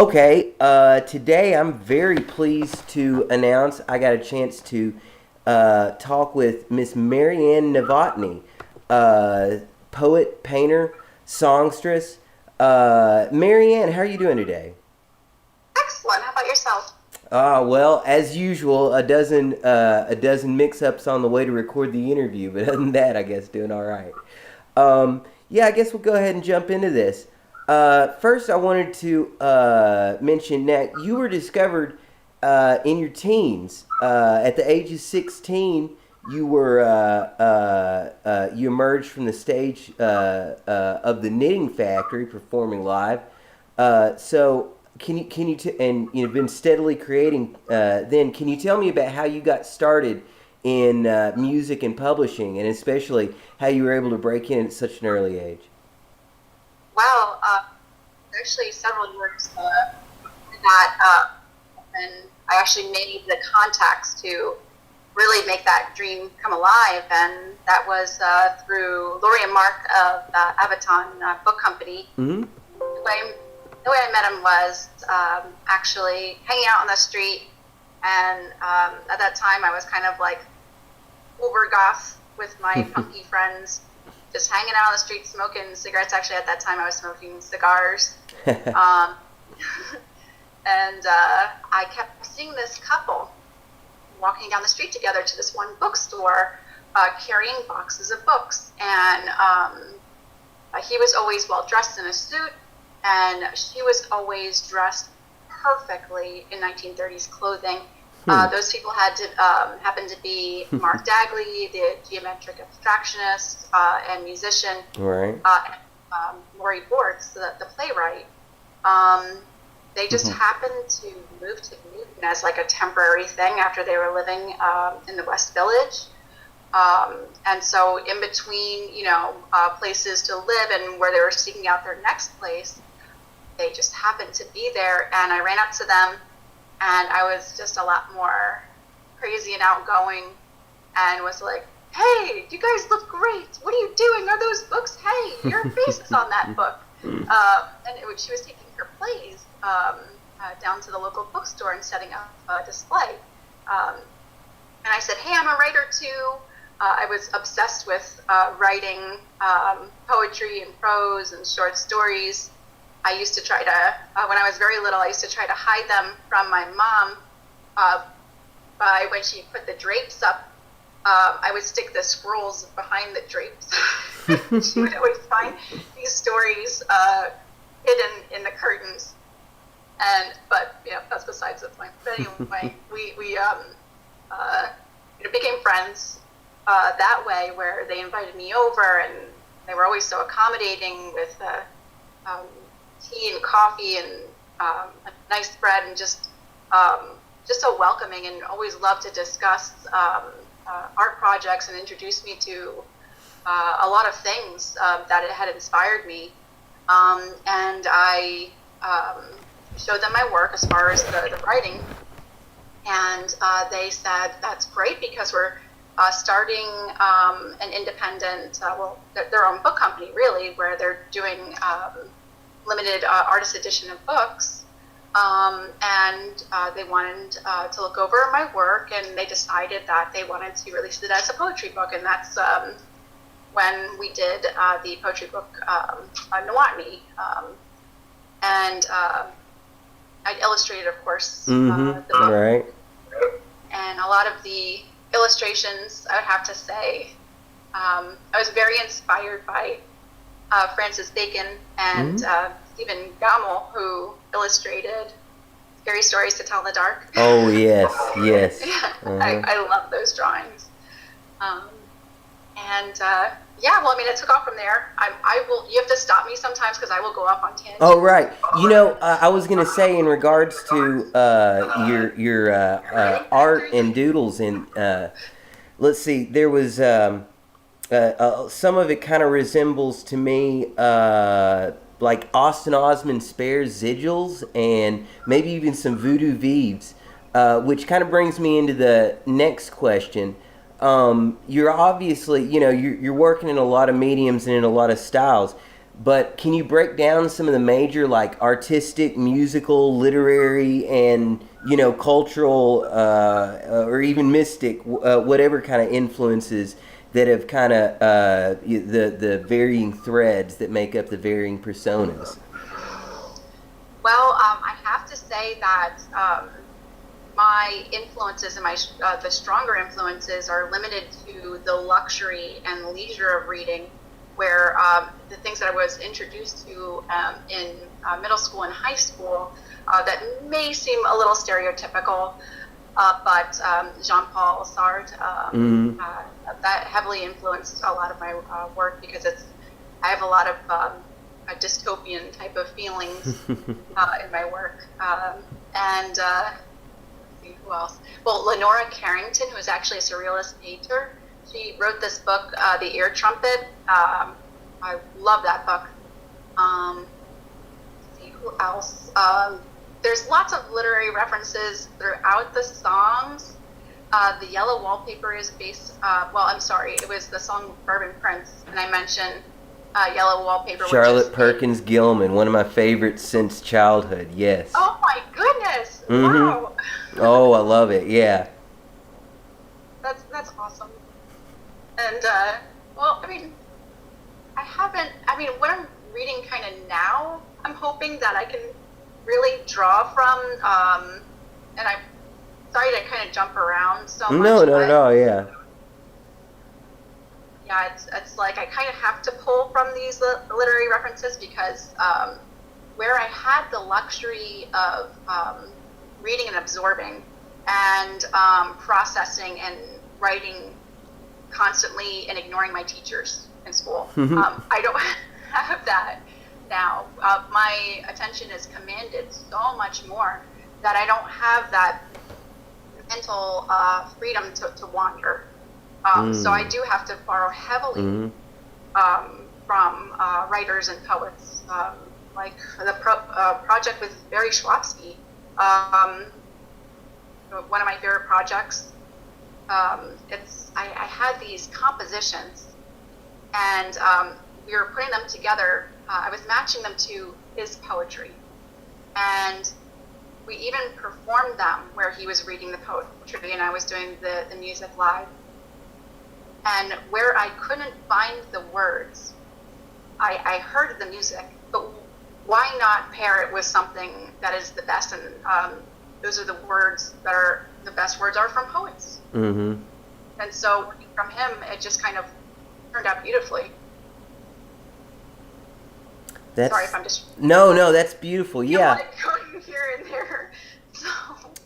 Okay, today I'm very pleased to announce I got a chance to talk with Miss Marianne Nowottny, poet, painter, songstress. Marianne, how are you doing today? Excellent. How about yourself? Well, as usual, a dozen mix-ups on the way to record the interview, but other than that, I guess doing all right. Yeah, I guess we'll go ahead and jump into this. First, I wanted to mention that you were discovered in your teens. At the age of 16, you emerged from the stage of the Knitting Factory, performing live. So and you've been steadily creating. Then can you tell me about how you got started in music and publishing, and especially how you were able to break in at such an early age? Well, actually several years that and I actually made the contacts to really make that dream come alive, and that was through Laurie and Mark of Avaton Book Company. Mm-hmm. The way I met him was actually hanging out on the street, and at that time I was kind of like uber goth with my punky friends, just hanging out on the street smoking cigarettes. Actually, at that time I was smoking cigars. um, and I kept seeing this couple walking down the street together to this one bookstore, carrying boxes of books, and he was always well dressed in a suit, and she was always dressed perfectly in 1930s clothing. Those people happened to be Mark Dagley, the geometric abstractionist and musician, Right. and Laurie Bortz, the playwright. They just happened to move to Newton as like a temporary thing after they were living in the West Village. And so in between, places to live and where they were seeking out their next place, they just happened to be there. And I ran up to them, and I was just a lot more crazy and outgoing, and was like, "Hey, you guys look great. What are you doing? Are those books? Hey, your face is on that book." She was taking her plays down to the local bookstore and setting up a display. And I said, "Hey, I'm a writer too." I was obsessed with writing poetry and prose and short stories. I used to try to, when I was very little, I used to try to hide them from my mom by when she put the drapes up. I would stick the scrolls behind the drapes. She would always find these stories hidden in the curtains. But that's besides the point. But anyway, we became friends that way, where they invited me over, and they were always so accommodating with tea and coffee and a nice bread, and just so welcoming, and always loved to discuss art projects and introduce me to a lot of things that it had inspired me. And I showed them my work as far as the writing, and they said, "That's great, because we're starting an independent, their own book company, really, where they're doing limited artist edition of books." And they wanted to look over my work, and they decided that they wanted to release it as a poetry book, and that's when we did the poetry book Nowottny. And I illustrated, of course, the book. Right. And a lot of the illustrations, I would have to say, I was very inspired by Francis Bacon and Stephen Gammel, who illustrated Scary Stories to Tell in the Dark. Oh, yes, yes. I love those drawings. It took off from there. You have to stop me sometimes, because I will go off on tangents. Oh, right. I was going to say, in regards to your art and doodles, and let's see, there was some of it kind of resembles to me like Austin Osman Spare's Sigils, and maybe even some Voodoo Vives, which kind of brings me into the next question. You're obviously, you're working in a lot of mediums and in a lot of styles, But can you break down some of the major, like, artistic, musical, literary, and cultural, or even mystic, whatever kind of influences that have kind of the varying threads that make up the varying personas? Well, I have to say that my influences and the stronger influences are limited to the luxury and leisure of reading, where the things that I was introduced to in middle school and high school that may seem a little stereotypical, but Jean-Paul Sartre, that heavily influenced a lot of my work, because I have a lot of a dystopian type of feelings in my work. And let's see, who else? Well, Lenora Carrington, who is actually a surrealist painter, she wrote this book, The Ear Trumpet. I love that book. Let's see, who else? There's lots of literary references throughout the songs. The Yellow Wallpaper is based, it was the song Bourbon Prince, and I mentioned Yellow Wallpaper. Charlotte Perkins Gilman, one of my favorites since childhood, yes. Oh my goodness! Wow! Oh, I love it, yeah. That's awesome. And, what I'm reading kind of now, I'm hoping that I can really draw from, and I'm sorry to kind of jump around so much. No, not at all, yeah. Yeah, it's like I kind of have to pull from these literary references, because where I had the luxury of reading and absorbing and processing and writing constantly and ignoring my teachers in school, I don't have that now. My attention is commanded so much more that I don't have that mental freedom to wander. So I do have to borrow heavily from writers and poets, like the project with Barry Schwabsky, one of my favorite projects. I had these compositions, and we were putting them together. I was matching them to his poetry, and we even performed them where he was reading the poetry and I was doing the music live. And where I couldn't find the words, I heard the music, but why not pair it with something that is the best? And those are the words that are the best words are from poets. And so from him, it just kind of turned out beautifully. Sorry if I'm just... No, that's beautiful, yeah. Like going here and there. So.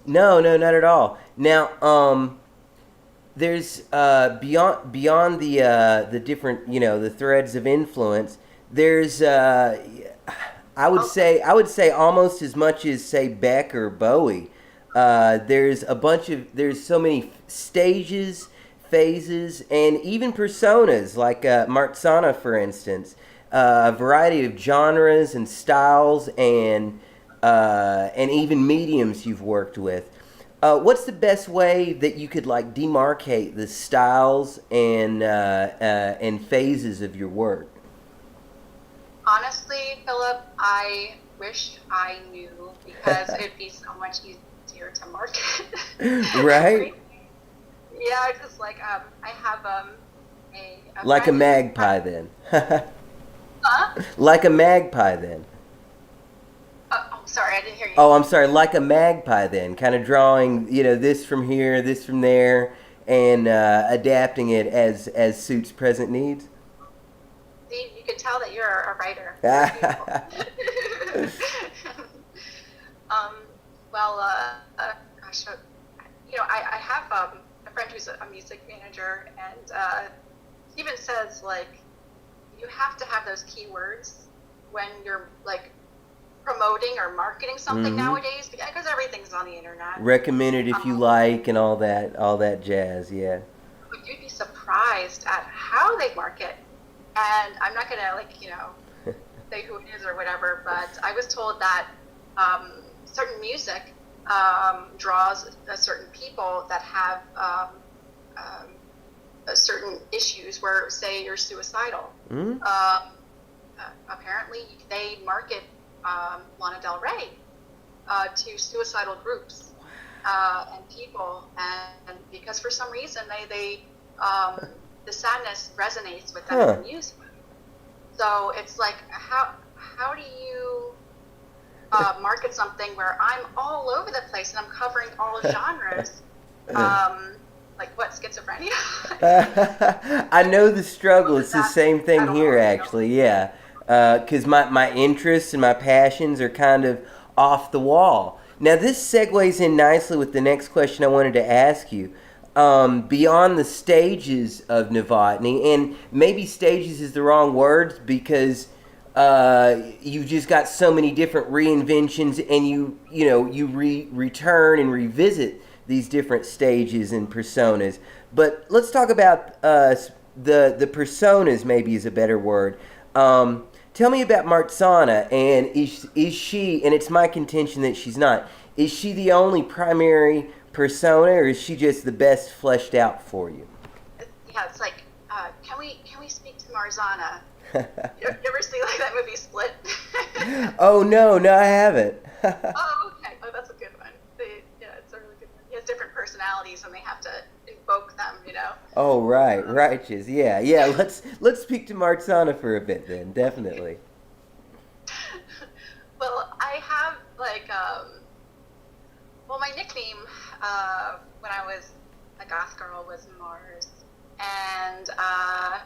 No, not at all. Now, there's beyond the different, the threads of influence. There's I would say almost as much as, say, Beck or Bowie. There's so many stages, phases, and even personas, like Martsana, for instance. A variety of genres and styles, and even mediums you've worked with. What's the best way that you could demarcate the styles and phases of your work? Honestly, Philip, I wish I knew, because it'd be so much easier to market. Right? Yeah, just I have a like a magpie then. Huh? Like a magpie then. Sorry, I didn't hear you. Oh, I'm sorry. Like a magpie then, kind of drawing, this from here, this from there, and adapting it as suits present needs. See, you can tell that you're a writer. Gosh, I have a friend who's a music manager, and he even says you have to have those keywords when you're promoting or marketing something nowadays, because everything's on the internet. Recommend it if you like, and all that jazz, yeah. But you'd be surprised at how they market. And I'm not gonna say who it is or whatever, but I was told that certain music draws certain people that have certain issues where, say, you're suicidal. apparently they market Lana Del Rey to suicidal groups and people, and because for some reason the sadness resonates with them in the music. So it's like, how do you market something where I'm all over the place and I'm covering all genres? Like what, schizophrenia? I know the struggle. It's the same thing here, actually. Yeah, because my interests and my passions are kind of off the wall. Now, this segues in nicely with the next question I wanted to ask you. Beyond the stages of Nowottny, and maybe stages is the wrong word because you've just got so many different reinventions, and you return and revisit these different stages and personas. But let's talk about the personas. Maybe is a better word. Tell me about Martsana, and is she? And it's my contention that she's not. Is she the only primary persona, or is she just the best fleshed out for you? Yeah, it's like, can we speak to Marzana? You ever see like that movie Split? Oh no, I haven't. Oh, okay. Oh, that's a good one. It's a really good one. He has different personalities, and they have to invoke them. Oh, right, righteous. Yeah. Let's speak to Martsana for a bit then. Definitely. Well, I have my nickname when I was a goth girl was Mars, and I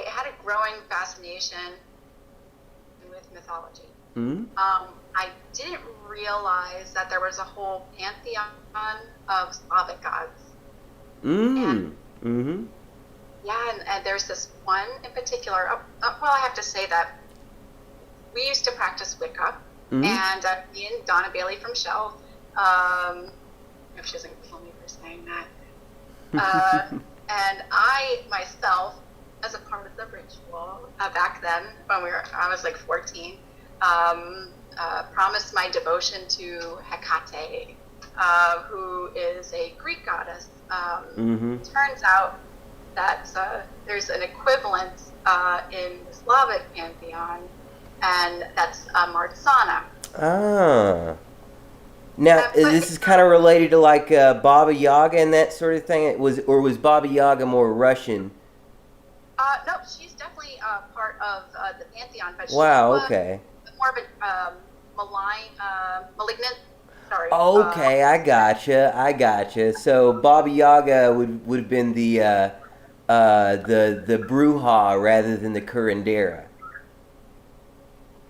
had a growing fascination with mythology. Mm-hmm. I didn't realize that there was a whole pantheon of Slavic gods. Mm-hmm. Yeah, and there's this one in particular. Well, I have to say that we used to practice Wicca, and me and Donna Bailey from Shell, if she doesn't kill me for saying that, and I myself, as a part of the ritual back then, I was like 14, promised my devotion to Hecate, who is a Greek goddess. Turns out that there's an equivalent in the Slavic pantheon, and that's Martsana. Ah. Now, this is kind of related to like Baba Yaga and that sort of thing. Was Baba Yaga more Russian? No, she's definitely part of the pantheon, but she's okay. More of a malignant. Sorry. Okay, I gotcha. So Baba Yaga would have been the Bruja rather than the Curandera.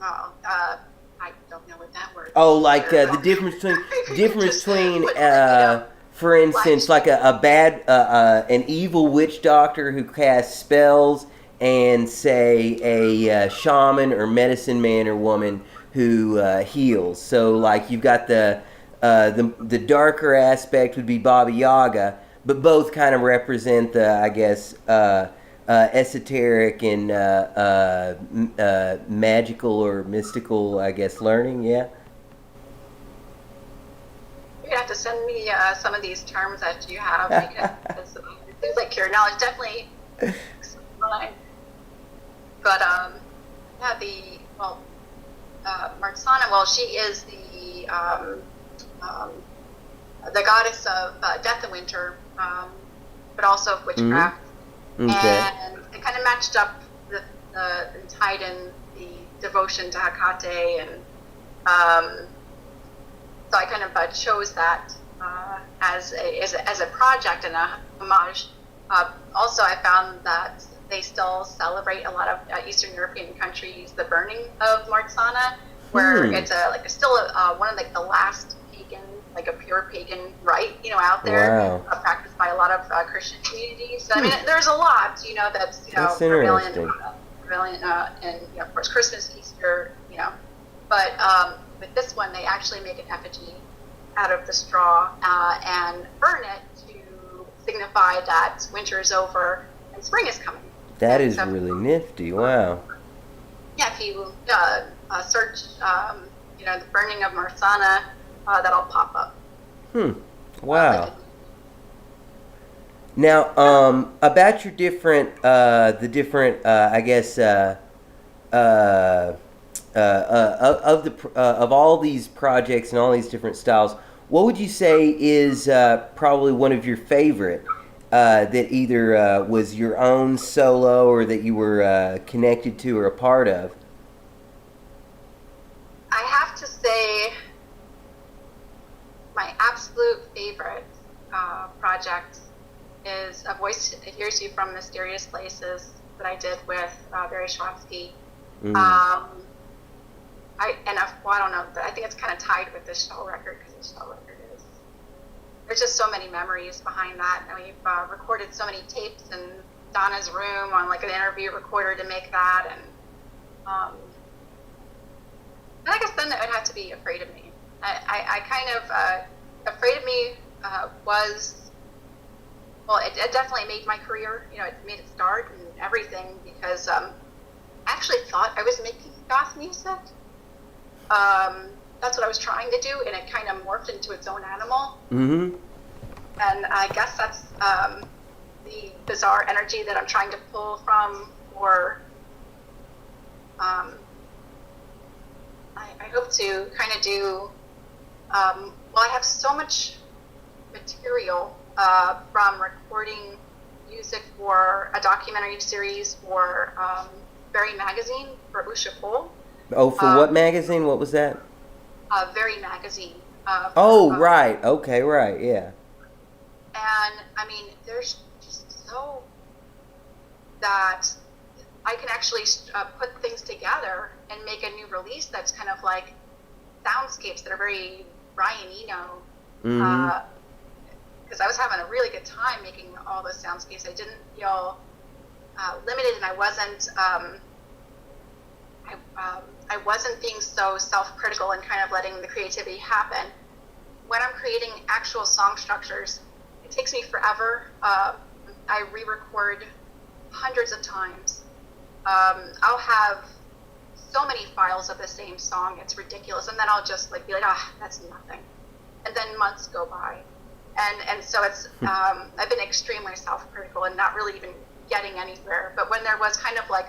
I don't know what that word. Oh, like the difference between for instance, like a bad an evil witch doctor who casts spells, and say a shaman or medicine man or woman who heals. So like you've got the darker aspect would be Baba Yaga, but both kind of represent the, I guess, esoteric and magical or mystical, I guess, learning. Yeah. You have to send me some of these terms that you have, because it seems like your knowledge definitely mine. But Martsana. Well, she is the goddess of death and winter, but also of witchcraft. Okay. And it kind of matched up and tied in the devotion to Hecate, and so I kind of chose that as a project and a homage. Also, I found that they still celebrate a lot of Eastern European countries the burning of Martsana, where it's still one of the last pagan, like a pure pagan rite, out there, practiced by a lot of Christian communities. So, I mean, there's a lot, that's prevalent, and of course Christmas, Easter, but with this one they actually make an effigy out of the straw and burn it to signify that winter is over and spring is coming. That is really nifty. Wow. Yeah, if you search, the burning of Martsana, that'll pop up. Wow. Now, about your different, I guess, of all these projects and all these different styles, what would you say is probably one of your favorite that either was your own solo or that you were connected to or a part of? I have to say my absolute favorite project is A Voice Hears You from Mysterious Places that I did with Barry Schwabsky. I don't know, but I think it's kind of tied with the Shell record, because the Shell record is, there's just so many memories behind that. And we've recorded so many tapes in Donna's room on like an interview recorder to make that. And I guess then it would have to be Afraid of Me. I kind of, Afraid of Me was, well, it definitely made my career, you know, it made it start and everything, because I actually thought I was making goth music. That's what I was trying to do, and it kind of morphed into its own animal. Mm-hmm. And I guess that's the bizarre energy that I'm trying to pull from, or I hope to kind of do, well, I have so much material from recording music for a documentary series for Very Magazine, for Usha Cole. Oh, for what magazine? What was that? Very Magazine. Right. Okay, right, yeah. And, I mean, there's just so that I can actually put things together and make a new release that's kind of like soundscapes that are very Brian Eno. Because I was having a really good time making all those soundscapes. I didn't feel limited, and I wasn't being so self-critical and kind of letting the creativity happen. When I'm creating actual song structures, it takes me forever. I re-record hundreds of times. I'll have so many files of the same song, it's ridiculous. And then I'll just like be like, that's nothing. And then months go by. And so it's, I've been extremely self-critical and not really even getting anywhere. But when there was kind of like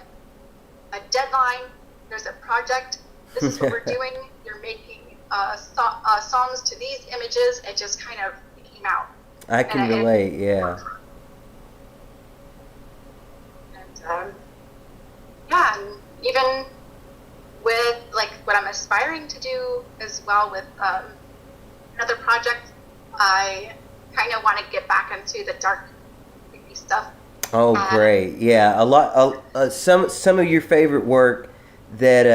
a deadline, there's a project, this is what we're doing, you're making songs to these images, it just kind of came out. I can relate, yeah. And yeah, and even with like what I'm aspiring to do as well with another project, I kind of want to get back into the dark, creepy stuff. Oh, great! Yeah, a lot. Some of your favorite work that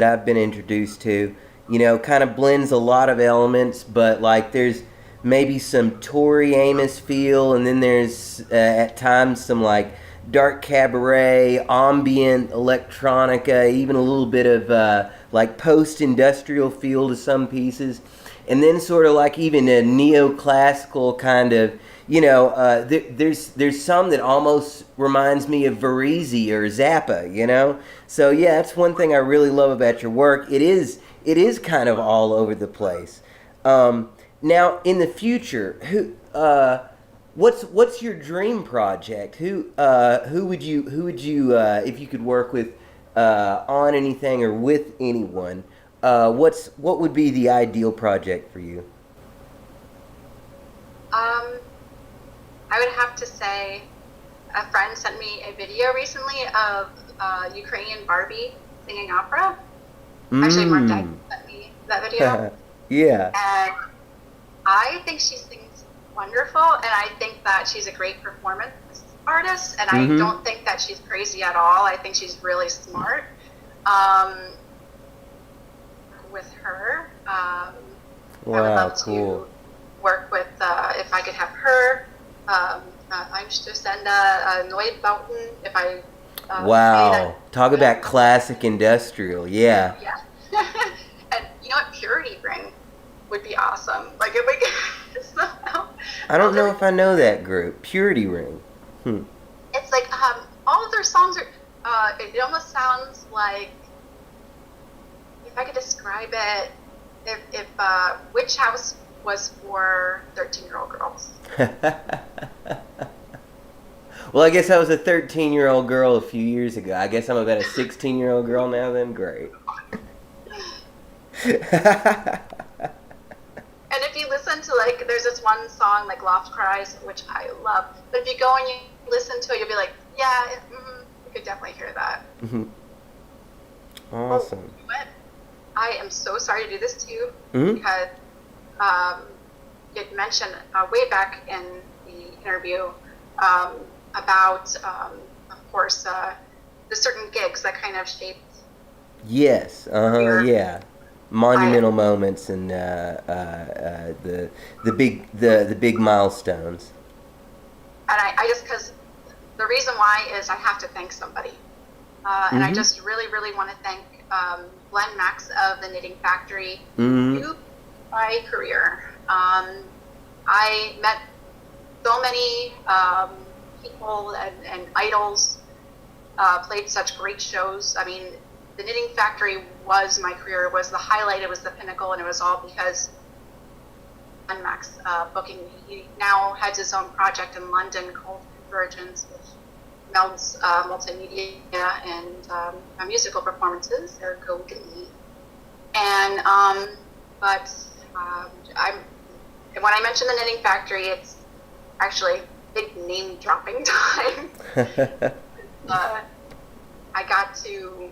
I've been introduced to, you know, kind of blends a lot of elements, but like there's maybe some Tori Amos feel, and then there's at times some like dark cabaret, ambient electronica, even a little bit of like post-industrial feel to some pieces, and then sort of like even a neoclassical kind of, you know, there's some that almost reminds me of breezy or Zappa, you know. So yeah, that's one thing I really love about your work. It is kind of all over the place. Now in the future, what's your dream project? Who would you if you could work with on anything or with anyone? What would be the ideal project for you? I would have to say a friend sent me a video recently of Ukrainian Barbie singing opera. Actually, Mark Dagley sent me that video. Yeah. And I think she sings wonderful, and I think that she's a great performance artist, and I don't think that she's crazy at all. I think she's really smart. With her, I would love to work with, if I could have her, I'm just and Nowottny, if I wow, talk about classic industrial, yeah. Yeah. And you know what, Purity Ring would be awesome. Like if we could somehow, I don't know if I know that group, Purity Ring. It's like all of their songs are, it almost sounds like, if I could describe it, if Witchhouse was for 13-year-old girls. Well, I guess I was a 13-year-old girl a few years ago. I guess I'm about a 16-year-old girl now then? Great. And if you listen to, like, there's this one song, like Loft Cries, which I love. But if you go and you listen to it, you'll be like, yeah, you could definitely hear that. Mm-hmm. Awesome. But I am so sorry to do this to you Mm-hmm. because you had mentioned way back in the interview about, of course, the certain gigs that kind of shaped. Yes. Yeah. Monumental moments and the big milestones. And I just, because the reason why is I have to thank somebody. And I just really, really want to thank Glenn Max of the Knitting Factory. You, my career. I met so many people and idols, played such great shows. I mean, the Knitting Factory was my career, was the highlight, it was the pinnacle, and it was all because Glenn Max booking me. He now has his own project in London called Convergence, which melds multimedia and musical performances. They're go-to-me. And when I mention the Knitting Factory, it's actually big name dropping time. I got to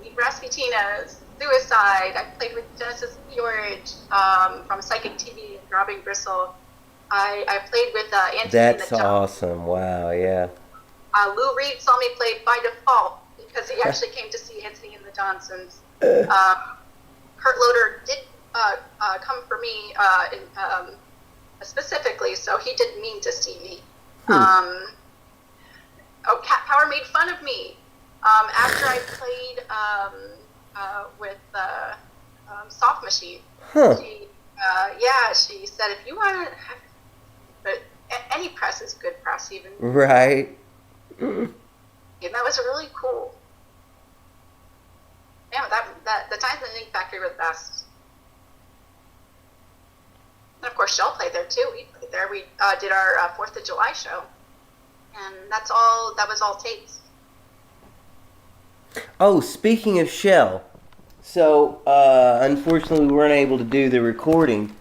meet Rasputina's Suicide. I played with Genesis P-Orridge from Psychic TV and Throbbing Bristle. I played with Anthony. That's awesome. Wow, yeah. Lou Reed saw me play By Default because he actually came to see Anthony and the Johnsons. Kurt Loder did come for me specifically, so he didn't mean to see me. Cat Power made fun of me after I played with Soft Machine. She said, if you want to, but any press is good press, even. Right. Yeah, that was really cool. Yeah, that the times in the Knitting Factory were the best. And of course, Shell played there too. We played there. We did our 4th of July show, and that was all tapes. Oh, speaking of Shell, so unfortunately we weren't able to do the recording.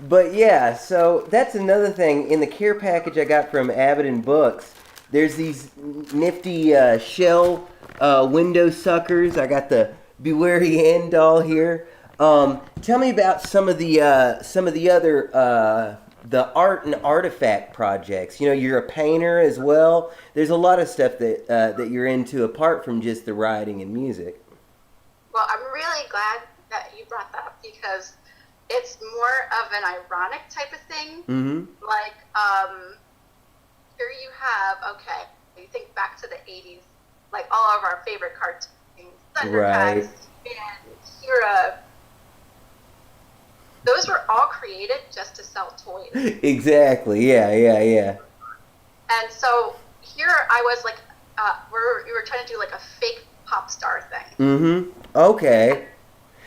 But yeah, so that's another thing. In the care package I got from Abbott and Books, there's these nifty Shell window suckers. I got the Beware Ann doll here. Tell me about some of the other the art and artifact projects. You know, you're a painter as well. There's a lot of stuff that you're into apart from just the writing and music. Well, I'm really glad that you brought that up because it's more of an ironic type of thing. Mm-hmm. Like, here you have, okay, you think back to the 80s, like all of our favorite cartoons, Thundercats, Right. and Kira. Those were all created just to sell toys. Exactly. Yeah. And so here I was like, we were trying to do like a fake pop star thing. Mm-hmm. Okay.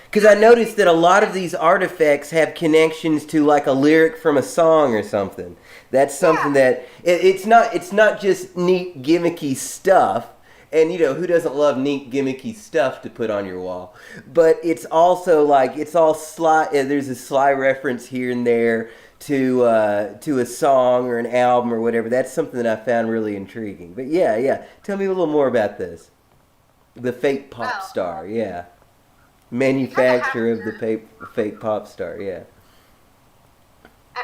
Because I noticed that a lot of these artifacts have connections to like a lyric from a song or something. That's something that it's not just neat gimmicky stuff. And, you know, who doesn't love neat, gimmicky stuff to put on your wall? But it's also, like, it's all sly. There's a sly reference here and there to a song or an album or whatever. That's something that I found really intriguing. But, yeah. Tell me a little more about this. The fake pop star, yeah. Manufacturer of the fake pop star, yeah.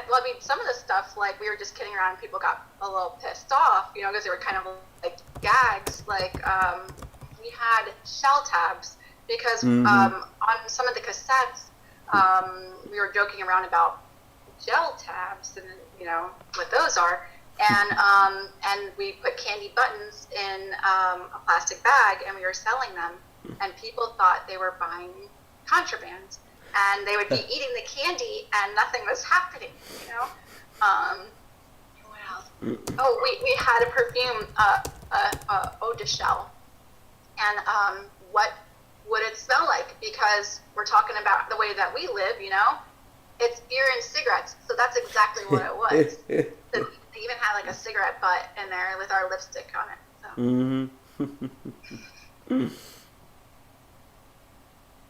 Well, I mean, some of the stuff, like, we were just kidding around and people got a little pissed off, you know, because they were kind of like gags. Like, we had shell tabs because on some of the cassettes, we were joking around about gel tabs and, you know, what those are. And we put candy buttons in a plastic bag and we were selling them. And people thought they were buying contraband. And they would be eating the candy, and nothing was happening, you know? What else? Oh, we had a perfume, eau de Shell. And what would it smell like? Because we're talking about the way that we live, you know? it's beer and cigarettes. So that's exactly what it was. They even had like a cigarette butt in there with our lipstick on it. So. Mm-hmm.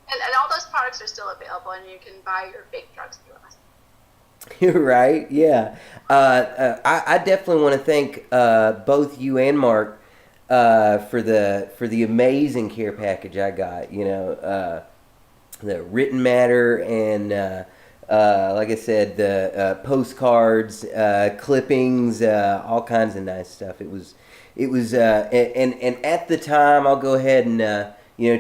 And all those products are still available, and you can buy your fake drugs through us. You're right. Yeah. I definitely want to thank both you and Mark for the amazing care package I got. You know, the written matter and like I said, the postcards, clippings, all kinds of nice stuff. It was and at the time, I'll go ahead and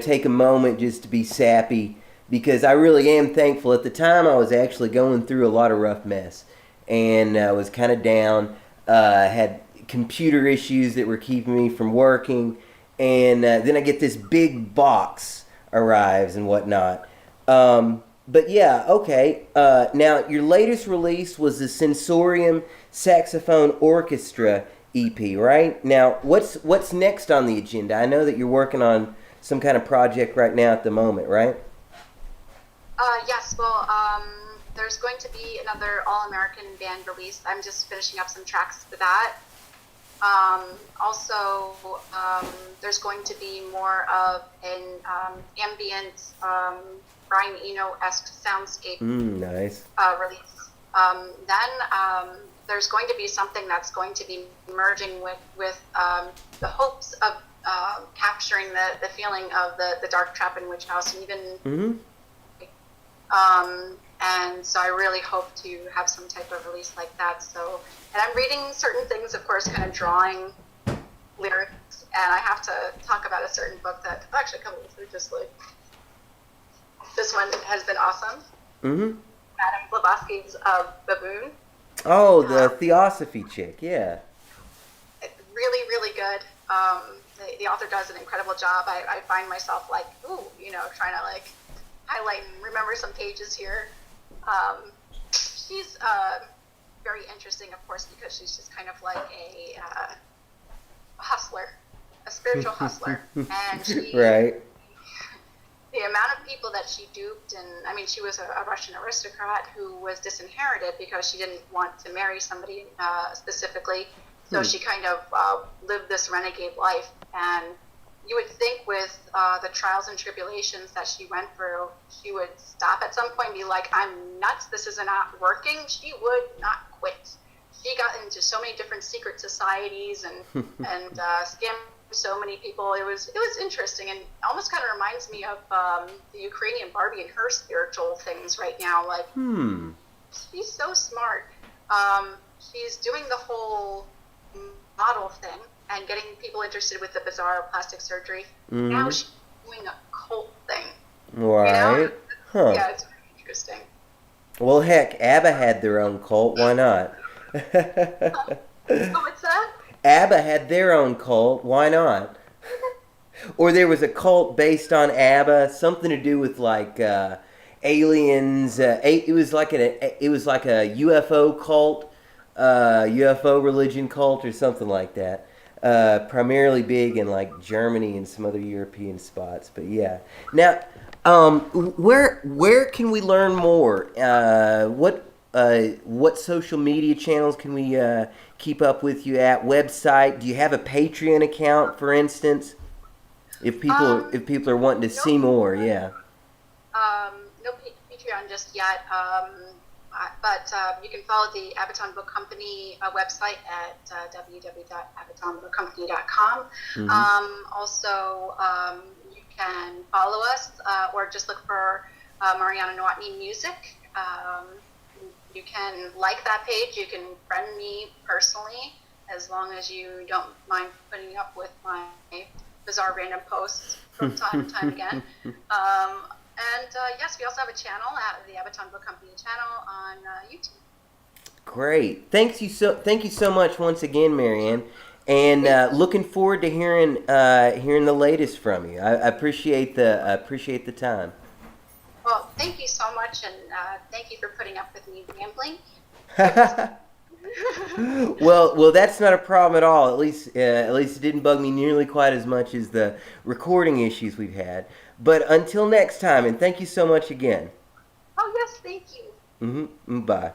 take a moment just to be sappy, because I really am thankful. At the time, I was actually going through a lot of rough mess, and I was kind of down. Had computer issues that were keeping me from working, and then I get this big box arrives and whatnot. But yeah, okay. Now, your latest release was the Sensorium Saxophone Orchestra EP, right? Now, what's next on the agenda? I know that you're working on some kind of project right now at the moment, right? Yes, well, there's going to be another all-American band release. I'm just finishing up some tracks for that. Also, there's going to be more of an ambient, Brian Eno-esque soundscape nice. Release. Then there's going to be something that's going to be merging with the hopes of capturing the feeling of the dark trap and witchhouse, and even and so I really hope to have some type of release like that. So, and I'm reading certain things, of course, kind of drawing lyrics, and I have to talk about a certain book that actually a couple of them are just like, this one has been awesome. Madame Blavatsky's Baboon. Oh, the Theosophy chick, yeah. Really, really good. The author does an incredible job. I find myself like, trying to like highlight and remember some pages here. She's very interesting, of course, because she's just kind of like a hustler, a spiritual hustler, and she. Right. The amount of people that she duped, and I mean, she was a Russian aristocrat who was disinherited because she didn't want to marry somebody specifically. So she kind of lived this renegade life. And you would think with the trials and tribulations that she went through, she would stop at some point and be like, I'm nuts, this is not working. She would not quit. She got into so many different secret societies and scammed so many people. It was interesting, and almost kind of reminds me of the Ukrainian Barbie and her spiritual things right now. Like, she's so smart. She's doing the whole model thing and getting people interested with the bizarre plastic surgery. Now she's doing a cult thing. Right. Huh. Yeah, it's very interesting. Well, heck, ABBA had their own cult. Why not? What's that? ABBA had their own cult. Why not? Or there was a cult based on ABBA, something to do with like aliens. It was like a UFO cult, UFO religion cult, or something like that. Primarily big in like Germany and some other European spots. But yeah. Now, where can we learn more? What social media channels can we keep up with you at? Website? Do you have a Patreon account, for instance? If people are wanting to see more, yeah. No Patreon just yet. But you can follow the Abaton Book Company website at www.abatonbookcompany.com. Also, you can follow us or just look for Marianne Nowottny Music. You can like that page. You can friend me personally, as long as you don't mind putting up with my bizarre random posts from time to time again. And yes, we also have a channel at the Abaton Book Company channel on YouTube. Great. Thank you so much once again, Marianne. And looking forward to hearing the latest from you. I appreciate the time. Well, thank you so much, and thank you for putting up with me rambling. Well, that's not a problem at all. At least it didn't bug me nearly quite as much as the recording issues we've had. But until next time, and thank you so much again. Oh, yes, thank you. Mm-hmm. Bye.